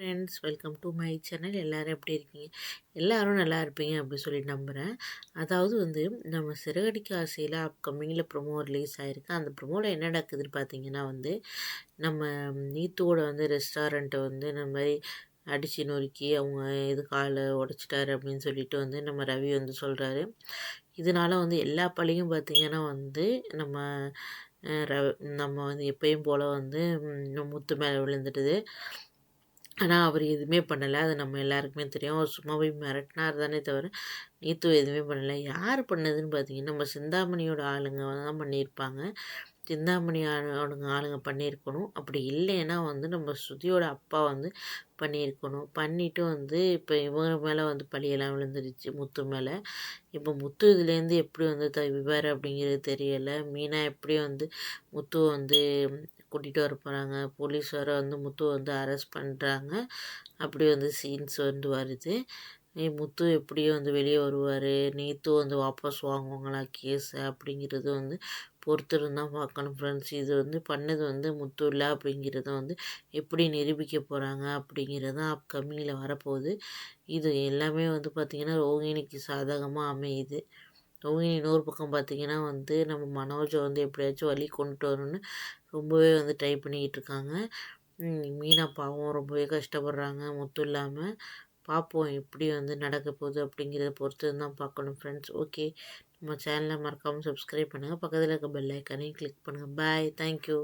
Friends, welcome to my channel. எல்லோரும் எப்படி இருக்கீங்க? எல்லோரும் நல்லா இருப்பீங்க அப்படி சொல்லி நம்புகிறேன். அதாவது நம்ம சிறகடிக்க ஆசையில் அப்கமிங்கில் ப்ரொமோ ரிலீஸ் ஆகிருக்கு. அந்த ப்ரொமோவில் என்ன நடக்குதுன்னு பார்த்தீங்கன்னா நம்ம நீத்துவோட ரெஸ்டாரண்ட்டை இந்த மாதிரி அடித்து நொறுக்கி அவங்க காலை உடைச்சிட்டாரு அப்படின்னு சொல்லிட்டு நம்ம ரவி சொல்கிறாரு. இதனால் எல்லா பழியும் பார்த்திங்கன்னா நம்ம நம்ம எப்பயும் போல் முத்து மேலே விழுந்துடுது. ஆனால் அவர் எதுவுமே பண்ணலை. அது நம்ம எல்லாருக்குமே தெரியும். அவர் சும்மா போய் மிரட்டினார் தானே தவிர நீத்து எதுவுமே பண்ணலை. யார் பண்ணதுன்னு பார்த்தீங்கன்னா நம்ம சிந்தாமணியோட ஆளுங்க தான் பண்ணியிருப்பாங்க. சிந்தாமணி ஆளுங்க பண்ணியிருக்கணும். அப்படி இல்லைன்னா நம்ம ஸ்ருதியோட அப்பா பண்ணியிருக்கணும். பண்ணிவிட்டு இப்போ இவங்க மேலே பழியெல்லாம் விழுந்துருச்சு முத்து மேலே. இப்போ முத்து இதுலேருந்து எப்படி தவிவார் அப்படிங்கிறது தெரியலை. மீனா எப்படி முத்து கூட்டிகிட்டு வர போகிறாங்க. போலீஸ் வர முத்து அரெஸ்ட் பண்ணுறாங்க. அப்படி சீன்ஸ் வருது. முத்து எப்படி வெளியே வருவார், நீத்து வாபஸ் வாங்குவாங்களா கேஸ் அப்படிங்கிறது பொறுத்திருந்தான் பார்க்கணும் ஃப்ரெண்ட்ஸ். இது பண்ணது முத்து இல்லை அப்படிங்கிறத எப்படி நிரூபிக்க போகிறாங்க அப்படிங்கிறது தான் அப்கமிங்கில் வரப்போகுது. இது எல்லாமே பார்த்திங்கன்னா ரோகிணிக்கு சாதகமாக அமையுது. ரோகிணி இன்னொரு பக்கம் பார்த்திங்கன்னா நம்ம மனோஜை எப்படியாச்சும் வழி கொண்டுட்டு வரணும்னு ரொம்பவே ட்ரை பண்ணிக்கிட்டு இருக்காங்க. மீனா பாவம் ரொம்பவே கஷ்டப்படுறாங்க முத்து இல்லாமல். பார்ப்போம் எப்படி நடக்க போகுது அப்படிங்கிறத பொறுத்து தான் பார்க்கணும் ஃப்ரெண்ட்ஸ். ஓகே, நம்ம சேனலை மறக்காமல் சப்ஸ்கிரைப் பண்ணுங்கள். பக்கத்தில் இருக்க பெல் ஐக்கானையும் கிளிக் பண்ணுங்கள். பாய், தேங்க்யூ.